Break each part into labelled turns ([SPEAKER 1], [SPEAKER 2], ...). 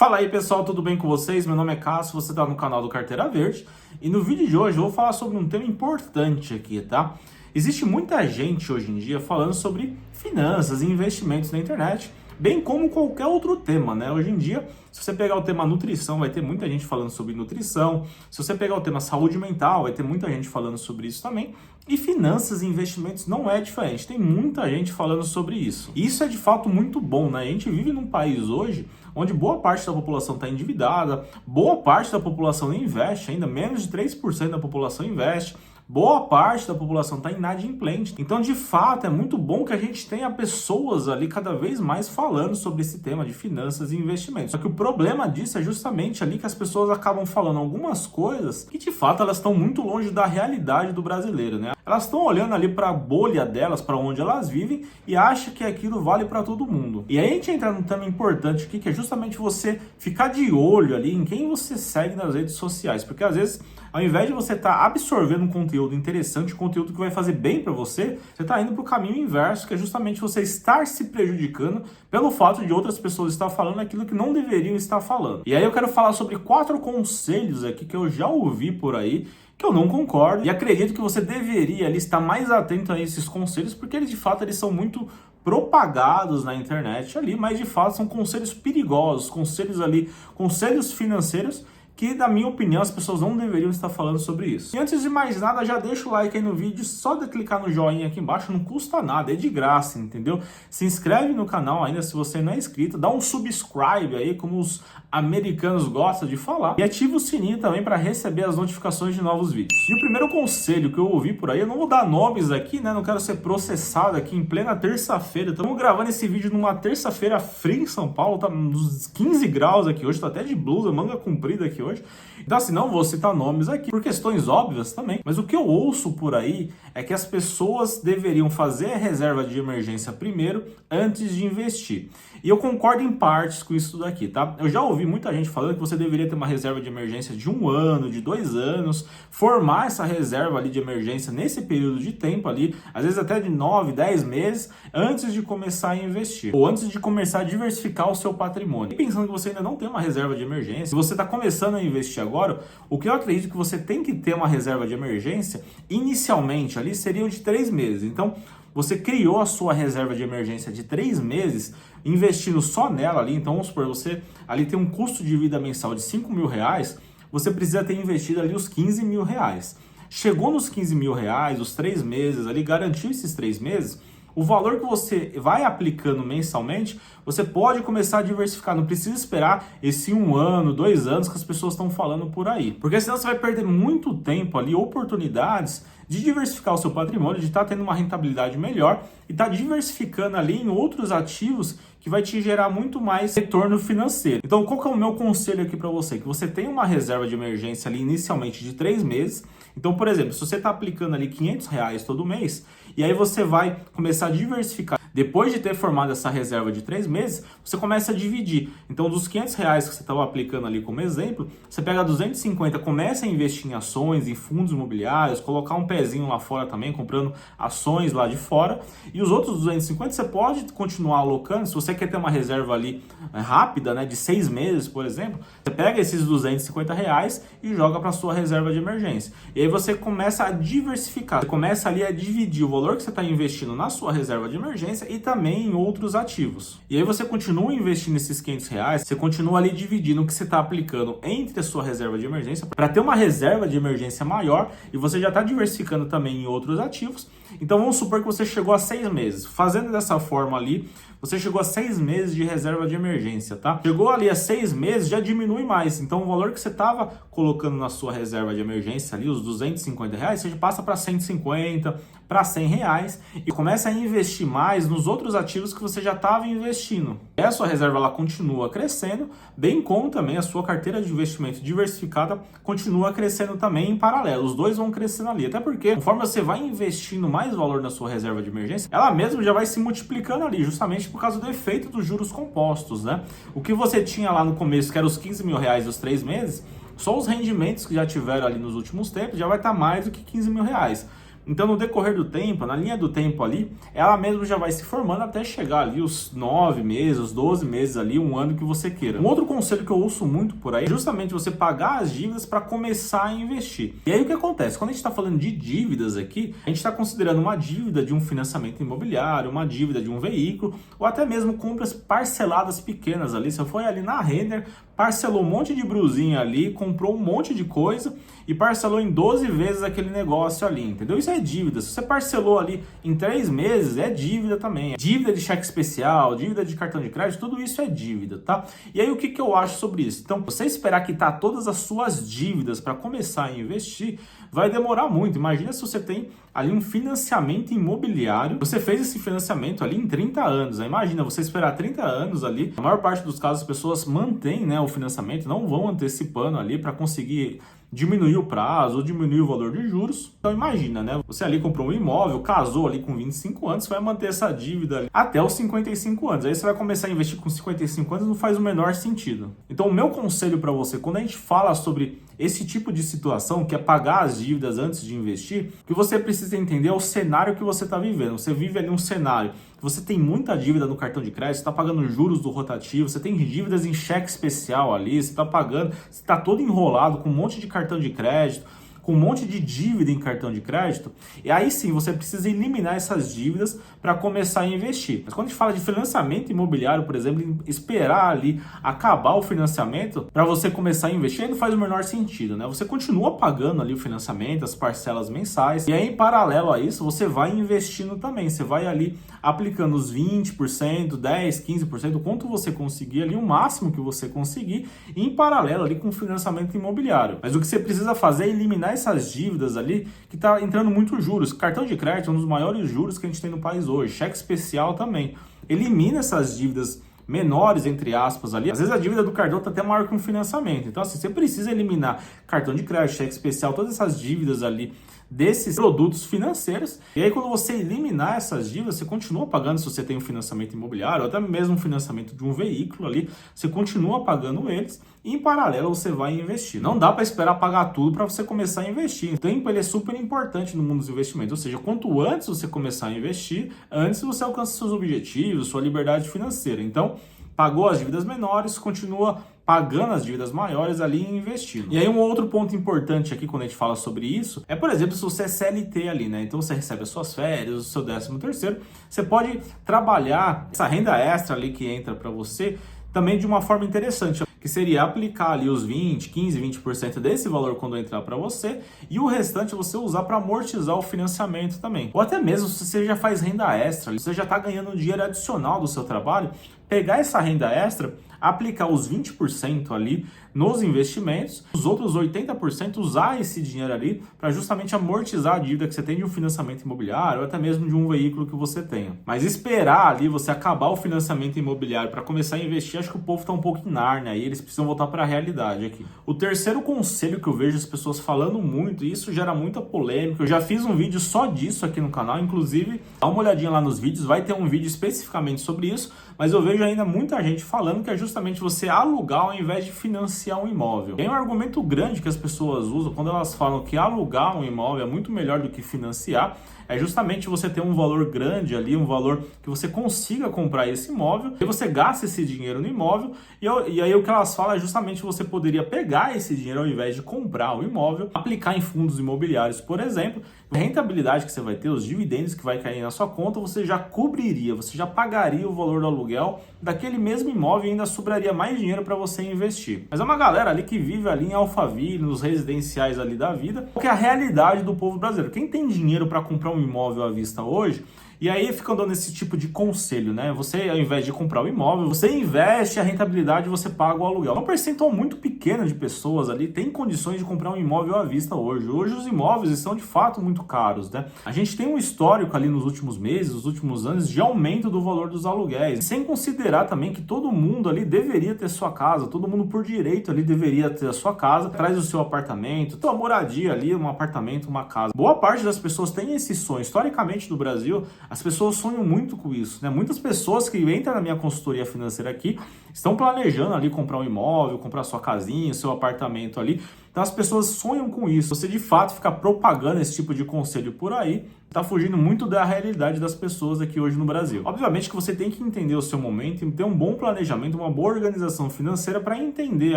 [SPEAKER 1] Fala aí pessoal, tudo bem com vocês? Meu nome é Cássio, você está no canal do Carteira Verde e no vídeo de hoje eu vou falar sobre um tema importante aqui, tá? Existe muita gente hoje em dia falando sobre finanças e investimentos na internet, bem como qualquer outro tema, né? Hoje em dia, se você pegar o tema nutrição, vai ter muita gente falando sobre nutrição. Se você pegar o tema saúde mental, vai ter muita gente falando sobre isso também. E finanças e investimentos não é diferente, tem muita gente falando sobre isso. E isso é de fato muito bom, né? A gente vive num país hoje onde boa parte da população está endividada, boa parte da população nem investe, ainda menos de 3% da população investe. Boa parte da população está inadimplente. Então, de fato, é muito bom que a gente tenha pessoas ali cada vez mais falando sobre esse tema de finanças e investimentos. Só que o problema disso é justamente ali que as pessoas acabam falando algumas coisas que, de fato, elas estão muito longe da realidade do brasileiro, né? Elas estão olhando ali para a bolha delas, para onde elas vivem, e acham que aquilo vale para todo mundo. E aí a gente entra num tema importante aqui, que é justamente você ficar de olho ali em quem você segue nas redes sociais. Porque, às vezes, ao invés de você estar absorvendo um conteúdo interessante, conteúdo que vai fazer bem para você, você está indo para o caminho inverso, que é justamente você estar se prejudicando pelo fato de outras pessoas estar falando aquilo que não deveriam estar falando. E aí eu quero falar sobre 4 conselhos aqui que eu já ouvi por aí, que eu não concordo, e acredito que você deveria ali estar mais atento a esses conselhos, porque eles de fato eles são muito propagados na internet ali, mas de fato são conselhos perigosos, conselhos ali, conselhos financeiros, que, na minha opinião, as pessoas não deveriam estar falando sobre isso. E antes de mais nada, já deixa o like aí no vídeo, só de clicar no joinha aqui embaixo, não custa nada, é de graça, entendeu? Se inscreve no canal ainda se você não é inscrito, dá um subscribe aí, como os americanos gostam de falar, e ativa o sininho também para receber as notificações de novos vídeos. E o primeiro conselho que eu ouvi por aí, eu não vou dar nomes aqui, né? Não quero ser processado aqui em plena terça-feira. Estamos gravando esse vídeo numa terça-feira fria em São Paulo, tá uns 15 graus aqui hoje, tô até de blusa, manga comprida aqui hoje. Então assim, não vou citar nomes aqui por questões óbvias também, mas o que eu ouço por aí é que as pessoas deveriam fazer a reserva de emergência primeiro antes de investir. E eu concordo em partes com isso daqui, tá? Eu já ouvi muita gente falando que você deveria ter uma reserva de emergência de 1 ano, de 2 anos, formar essa reserva ali de emergência nesse período de tempo ali, às vezes até de 9, 10 meses, antes de começar a investir, ou antes de começar a diversificar o seu patrimônio. E pensando que você ainda não tem uma reserva de emergência, se você está começando a investir agora, o que eu acredito que você tem que ter uma reserva de emergência, inicialmente ali, seriam de 3 meses. Então, você criou a sua reserva de emergência de 3 meses, investindo só nela ali, então vamos supor, você ali tem um custo de vida mensal de 5 mil reais, você precisa ter investido ali os 15 mil reais. Chegou nos 15 mil reais, os 3 meses ali, garantiu esses 3 meses, o valor que você vai aplicando mensalmente, você pode começar a diversificar. Não precisa esperar esse 1 ano, 2 anos que as pessoas estão falando por aí. Porque senão você vai perder muito tempo ali, oportunidades de diversificar o seu patrimônio, de estar tendo uma rentabilidade melhor e estar diversificando ali em outros ativos que vai te gerar muito mais retorno financeiro. Então, qual que é o meu conselho aqui para você? Que você tenha uma reserva de emergência ali inicialmente de 3 meses. Então, por exemplo, se você está aplicando ali 500 reais todo mês, e aí você vai começar a diversificar. Depois de ter formado essa reserva de 3 meses, você começa a dividir. Então, dos 500 reais que você estava aplicando ali como exemplo, você pega 250, começa a investir em ações, em fundos imobiliários, colocar um pezinho lá fora também, comprando ações lá de fora. E os outros 250 você pode continuar alocando. Se você quer ter uma reserva ali rápida, né, de 6 meses, por exemplo, você pega esses 250 reais e joga para sua reserva de emergência. E aí você começa a diversificar. Você começa ali a dividir o valor que você está investindo na sua reserva de emergência e também em outros ativos. E aí você continua investindo esses 500 reais, você continua ali dividindo o que você está aplicando entre a sua reserva de emergência para ter uma reserva de emergência maior e você já está diversificando também em outros ativos. Então vamos supor que você chegou a 6 meses. Fazendo dessa forma ali, você chegou a 6 meses de reserva de emergência, tá? Chegou ali a 6 meses, já diminui mais. Então o valor que você estava colocando na sua reserva de emergência ali, os 250 reais, você passa para 150, para 100 reais e começa a investir mais nos outros ativos que você já estava investindo. E a sua reserva ela continua crescendo, bem como também a sua carteira de investimento diversificada continua crescendo também em paralelo. Os dois vão crescendo ali, até porque conforme você vai investindo mais valor na sua reserva de emergência, ela mesma já vai se multiplicando ali, justamente por causa do efeito dos juros compostos, né? O que você tinha lá no começo, que era os 15 mil reais dos 3 meses, só os rendimentos que já tiveram ali nos últimos tempos já vai estar mais do que 15 mil reais. Então, no decorrer do tempo, na linha do tempo ali, ela mesmo já vai se formando até chegar ali os 9 meses, os 12 meses ali, um ano que você queira. Um outro conselho que eu ouço muito por aí é justamente você pagar as dívidas para começar a investir. E aí o que acontece? Quando a gente está falando de dívidas aqui, a gente está considerando uma dívida de um financiamento imobiliário, uma dívida de um veículo, ou até mesmo compras parceladas pequenas ali. Você foi ali na Renner, parcelou um monte de brusinha ali, comprou um monte de coisa e parcelou em 12 vezes aquele negócio ali, entendeu? Isso é dívida. Se você parcelou ali em 3 meses, é dívida também. Dívida de cheque especial, dívida de cartão de crédito, tudo isso é dívida, tá? E aí o que eu acho sobre isso? Então, você esperar quitar todas as suas dívidas para começar a investir, vai demorar muito. Imagina se você tem ali um financiamento imobiliário, você fez esse financiamento ali em 30 anos, né? Imagina você esperar 30 anos ali, a maior parte dos casos as pessoas mantêm, né, o financiamento, não vão antecipando ali para conseguir diminuir o prazo ou diminuir o valor de juros. Então imagina, né? Você ali comprou um imóvel, casou ali com 25 anos, você vai manter essa dívida ali até os 55 anos. Aí você vai começar a investir com 55 anos, não faz o menor sentido. Então o meu conselho para você, quando a gente fala sobre esse tipo de situação, que é pagar as dívidas antes de investir, o que você precisa entender é o cenário que você está vivendo. Você vive ali um cenário que você tem muita dívida no cartão de crédito, você está pagando juros do rotativo, você tem dívidas em cheque especial ali, você está pagando, você está todo enrolado com um monte de cartão de crédito, com um monte de dívida em cartão de crédito, e aí sim você precisa eliminar essas dívidas para começar a investir. Mas quando a gente fala de financiamento imobiliário, por exemplo, esperar ali acabar o financiamento para você começar a investir, aí não faz o menor sentido, né? Você continua pagando ali o financiamento, as parcelas mensais, e aí em paralelo a isso você vai investindo também, você vai ali aplicando os 20%, 10%, 15%, o quanto você conseguir ali, o máximo que você conseguir, em paralelo ali com o financiamento imobiliário. Mas o que você precisa fazer é eliminar essas dívidas ali que está entrando muito juros. Cartão de crédito é um dos maiores juros que a gente tem no país hoje. Cheque especial também. Elimina essas dívidas menores, entre aspas, ali. Às vezes a dívida do cartão está até maior que um financiamento. Então, assim, você precisa eliminar cartão de crédito, cheque especial, todas essas dívidas ali desses produtos financeiros. E aí, quando você eliminar essas dívidas, você continua pagando se você tem um financiamento imobiliário, ou até mesmo um financiamento de um veículo ali, você continua pagando eles e, em paralelo, você vai investir. Não dá para esperar pagar tudo para você começar a investir. O tempo ele é super importante no mundo dos investimentos, ou seja, quanto antes você começar a investir, antes você alcança seus objetivos, sua liberdade financeira. Então, pagou as dívidas menores, continua pagando as dívidas maiores ali e investindo. E aí um outro ponto importante aqui quando a gente fala sobre isso é, por exemplo, se você é CLT ali, né? Então você recebe as suas férias, o seu 13º, você pode trabalhar essa renda extra ali que entra para você também de uma forma interessante, que seria aplicar ali os 20% desse valor quando entrar para você e o restante você usar para amortizar o financiamento também. Ou até mesmo se você já faz renda extra, você já está ganhando um dinheiro adicional do seu trabalho, pegar essa renda extra, aplicar os 20% ali nos investimentos, os outros 80% usar esse dinheiro ali para justamente amortizar a dívida que você tem de um financiamento imobiliário ou até mesmo de um veículo que você tenha. Mas esperar ali você acabar o financiamento imobiliário para começar a investir, acho que o povo está um pouco em Nárnia aí, eles precisam voltar para a realidade aqui. O terceiro conselho que eu vejo as pessoas falando muito, e isso gera muita polêmica, eu já fiz um vídeo só disso aqui no canal, inclusive dá uma olhadinha lá nos vídeos, vai ter um vídeo especificamente sobre isso, mas eu vejo ainda muita gente falando que é justamente você alugar ao invés de financiar um imóvel. Tem um argumento grande que as pessoas usam quando elas falam que alugar um imóvel é muito melhor do que financiar, é justamente você ter um valor grande ali, um valor que você consiga comprar esse imóvel, e você gasta esse dinheiro no imóvel, e aí o que elas falam é justamente você poderia pegar esse dinheiro ao invés de comprar o imóvel, aplicar em fundos imobiliários, por exemplo, a rentabilidade que você vai ter, os dividendos que vai cair na sua conta, você já cobriria, você já pagaria o valor do aluguel daquele mesmo imóvel e ainda sobraria mais dinheiro para você investir. Mas é uma galera ali que vive ali em Alphaville, nos residenciais ali da vida, porque é a realidade do povo brasileiro. Quem tem dinheiro para comprar um imóvel à vista hoje, e aí ficam dando esse tipo de conselho, né? Você, ao invés de comprar o imóvel, você investe a rentabilidade e você paga o aluguel. Um percentual muito pequeno de pessoas ali tem condições de comprar um imóvel à vista hoje. Hoje os imóveis estão de fato muito caros, né? A gente tem um histórico ali nos últimos meses, nos últimos anos, de aumento do valor dos aluguéis. Sem considerar também que todo mundo ali deveria ter sua casa, todo mundo por direito ali deveria ter a sua casa, atrás do seu apartamento, sua moradia ali, um apartamento, uma casa. Boa parte das pessoas tem esse sonho. Historicamente no Brasil, as pessoas sonham muito com isso, né? Muitas pessoas que entram na minha consultoria financeira aqui estão planejando ali comprar um imóvel, comprar sua casinha, casinha, seu apartamento ali. Então as pessoas sonham com isso. Você de fato ficar propagando esse tipo de conselho por aí, está fugindo muito da realidade das pessoas aqui hoje no Brasil. Obviamente que você tem que entender o seu momento e ter um bom planejamento, uma boa organização financeira para entender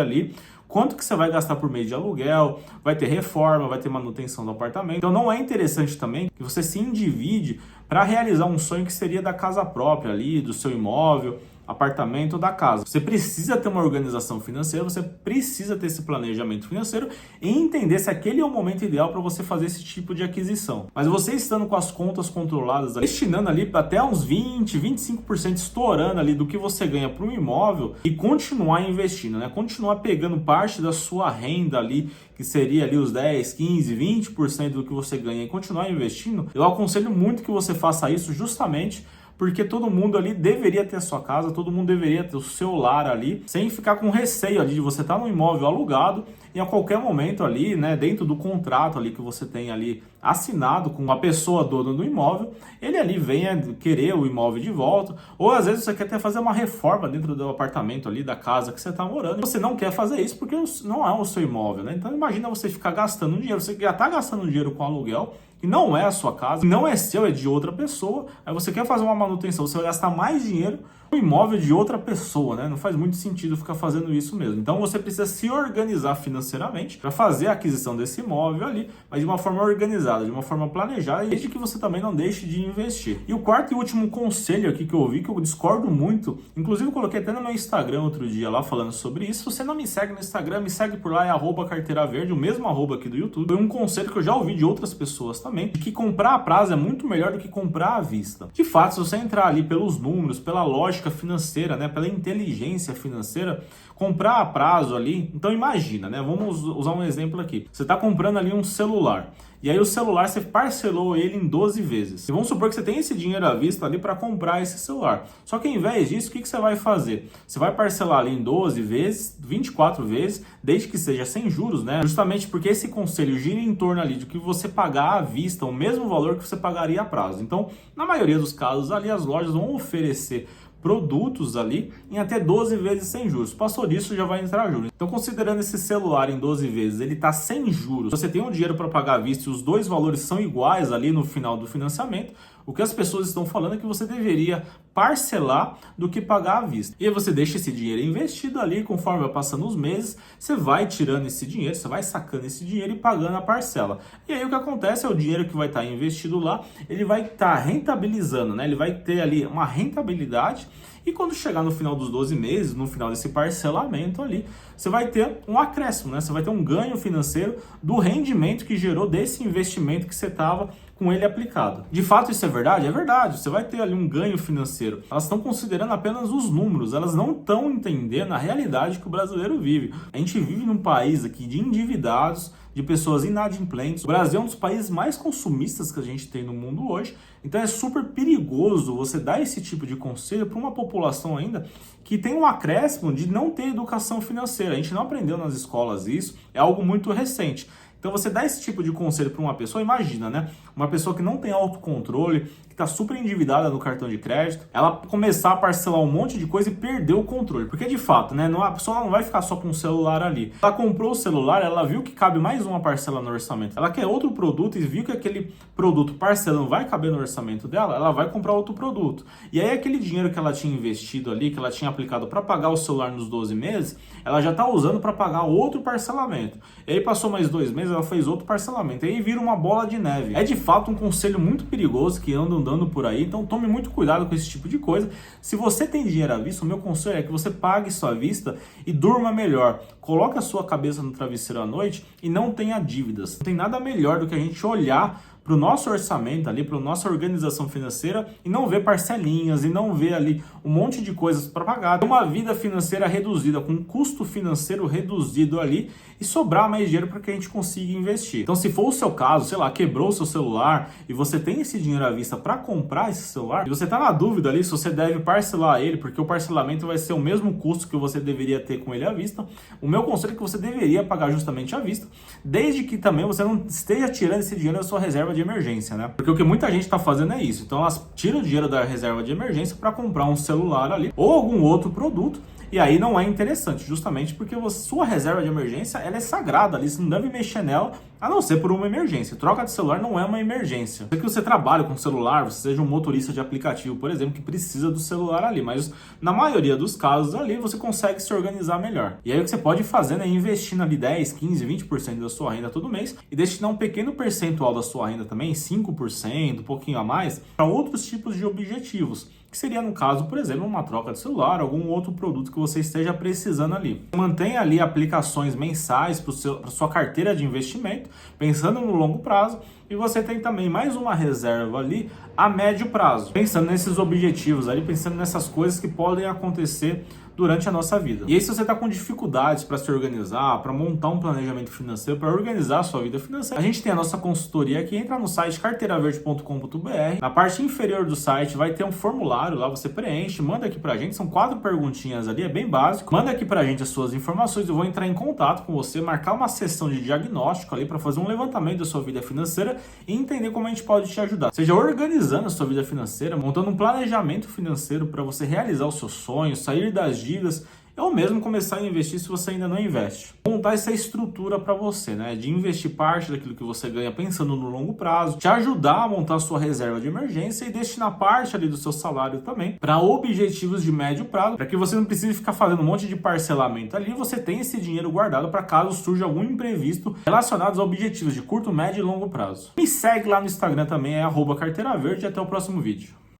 [SPEAKER 1] ali quanto que você vai gastar por mês de aluguel, vai ter reforma, vai ter manutenção do apartamento. Então não é interessante também que você se endivide para realizar um sonho que seria da casa própria ali, do seu imóvel, apartamento ou da casa. Você precisa ter uma organização financeira, você precisa ter esse planejamento financeiro e entender se aquele é o momento ideal para você fazer esse tipo de aquisição. Mas você estando com as contas controladas, destinando ali até uns 20, 25% estourando ali do que você ganha para um imóvel e continuar investindo, né? Continuar pegando parte da sua renda ali, que seria ali os 10, 15, 20% do que você ganha e continuar investindo, eu aconselho muito que você faça isso justamente porque todo mundo ali deveria ter a sua casa, todo mundo deveria ter o seu lar ali, sem ficar com receio ali de você estar num imóvel alugado e a qualquer momento ali, né, dentro do contrato ali que você tem ali assinado com uma pessoa dona do imóvel, ele ali venha querer o imóvel de volta, ou às vezes você quer até fazer uma reforma dentro do apartamento ali, da casa que você está morando, e você não quer fazer isso porque não é o seu imóvel, né? Então imagina você ficar gastando dinheiro, você já está gastando dinheiro com aluguel, que não é a sua casa, não é seu, é de outra pessoa, aí você quer fazer uma manutenção, você vai gastar mais dinheiro no imóvel de outra pessoa, né? Não faz muito sentido ficar fazendo isso mesmo. Então você precisa se organizar financeiramente para fazer a aquisição desse imóvel ali, mas de uma forma organizada, de uma forma planejada, desde que você também não deixe de investir. E o quarto e último conselho aqui que eu ouvi, que eu discordo muito, inclusive eu coloquei até no meu Instagram outro dia lá falando sobre isso. Se você não me segue no Instagram, me segue por lá, é @carteira_verde, o mesmo arroba aqui do YouTube. Foi um conselho que eu já ouvi de outras pessoas também, de que comprar a prazo é muito melhor do que comprar à vista. De fato, se você entrar ali pelos números, pela lógica financeira, né, pela inteligência financeira, comprar a prazo ali, então imagina, né, vamos usar um exemplo aqui, você está comprando ali um celular, e aí o celular você parcelou ele em 12 vezes, e vamos supor que você tem esse dinheiro à vista ali para comprar esse celular, só que ao invés disso, o que você vai fazer? Você vai parcelar ali em 12 vezes, 24 vezes, desde que seja sem juros, né, justamente porque esse conselho gira em torno ali de que você pagar à vista o mesmo valor que você pagaria a prazo. Então, na maioria dos casos ali, as lojas vão oferecer produtos ali em até 12 vezes sem juros. Passou disso, já vai entrar juros. Então, considerando esse celular em 12 vezes, ele está sem juros, você tem um dinheiro para pagar à vista e os dois valores são iguais ali no final do financiamento, o que as pessoas estão falando é que você deveria parcelar do que pagar à vista. E aí você deixa esse dinheiro investido ali, conforme vai passando os meses, você vai tirando esse dinheiro, você vai sacando esse dinheiro e pagando a parcela. E aí o que acontece é o dinheiro que vai estar investido lá, ele vai estar rentabilizando, né? Ele vai ter ali uma rentabilidade. E quando chegar no final dos 12 meses, no final desse parcelamento ali, você vai ter um acréscimo, né? Você vai ter um ganho financeiro do rendimento que gerou desse investimento que você estava com ele aplicado. De fato, isso é verdade? É verdade. Você vai ter ali um ganho financeiro. Elas estão considerando apenas os números, elas não estão entendendo a realidade que o brasileiro vive. A gente vive num país aqui de endividados, de pessoas inadimplentes. O Brasil é um dos países mais consumistas que a gente tem no mundo hoje. Então é super perigoso você dar esse tipo de conselho para uma população ainda que tem um acréscimo de não ter educação financeira. A gente não aprendeu nas escolas isso, é algo muito recente. Então você dá esse tipo de conselho para uma pessoa, imagina, né? Uma pessoa que não tem autocontrole, que está super endividada no cartão de crédito, ela começar a parcelar um monte de coisa e perder o controle. Porque de fato, né? A pessoa não vai ficar só com o celular ali. Ela comprou o celular, ela viu que cabe mais uma parcela no orçamento. Ela quer outro produto e viu que aquele produto parcela não vai caber no orçamento dela, ela vai comprar outro produto. E aí aquele dinheiro que ela tinha investido ali, que ela tinha aplicado para pagar o celular nos 12 meses, ela já está usando para pagar outro parcelamento. E aí passou mais 2 meses, ela fez outro parcelamento. E aí vira uma bola de neve. É de fato um conselho muito perigoso que andam dando por aí. Então tome muito cuidado com esse tipo de coisa. Se você tem dinheiro à vista, o meu conselho é que você pague sua vista e durma melhor. Coloque a sua cabeça no travesseiro à noite e não tenha dívidas. Não tem nada melhor do que a gente olhar para o nosso orçamento ali, para a nossa organização financeira e não ver parcelinhas e não ver ali um monte de coisas para pagar. Uma vida financeira reduzida, com um custo financeiro reduzido ali e sobrar mais dinheiro para que a gente consiga investir. Então, se for o seu caso, sei lá, quebrou o seu celular e você tem esse dinheiro à vista para comprar esse celular, e você está na dúvida ali se você deve parcelar ele, porque o parcelamento vai ser o mesmo custo que você deveria ter com ele à vista, o meu conselho é que você deveria pagar justamente à vista, desde que também você não esteja tirando esse dinheiro da sua reserva de emergência, né? Porque o que muita gente está fazendo é isso. Então elas tiram o dinheiro da reserva de emergência para comprar um celular ali ou algum outro produto E aí não é interessante, justamente porque sua reserva de emergência ela é sagrada ali, você não deve mexer nela, a não ser por uma emergência. Troca de celular não é uma emergência. Se você trabalha com celular, você seja um motorista de aplicativo, por exemplo, que precisa do celular ali, mas na maioria dos casos ali você consegue se organizar melhor. E aí o que você pode fazer é investindo ali 10, 15, 20% da sua renda todo mês e destinar um pequeno percentual da sua renda também, 5%, um pouquinho a mais, para outros tipos de objetivos. Que seria, no caso, por exemplo, uma troca de celular, algum outro produto que você esteja precisando ali. Mantenha ali aplicações mensais para sua carteira de investimento, pensando no longo prazo, e você tem também mais uma reserva ali a médio prazo, pensando nesses objetivos ali, pensando nessas coisas que podem acontecer durante a nossa vida. E aí, se você está com dificuldades para se organizar, para montar um planejamento financeiro, para organizar a sua vida financeira, a gente tem a nossa consultoria aqui. Entra no site carteiraverde.com.br. Na parte inferior do site vai ter um formulário lá, você preenche, manda aqui pra gente, são 4 perguntinhas ali, é bem básico. Manda aqui pra gente as suas informações, eu vou entrar em contato com você, marcar uma sessão de diagnóstico ali para fazer um levantamento da sua vida financeira e entender como a gente pode te ajudar. Seja organizando a sua vida financeira, montando um planejamento financeiro para você realizar os seus sonhos, sair das dívidas, ou mesmo começar a investir se você ainda não investe. Montar essa estrutura para você, né? De investir parte daquilo que você ganha pensando no longo prazo, te ajudar a montar a sua reserva de emergência e destinar parte ali do seu salário também para objetivos de médio prazo, para que você não precise ficar fazendo um monte de parcelamento ali, você tem esse dinheiro guardado para caso surja algum imprevisto relacionado a objetivos de curto, médio e longo prazo. Me segue lá no Instagram também, é @carteiraverde, e até o próximo vídeo.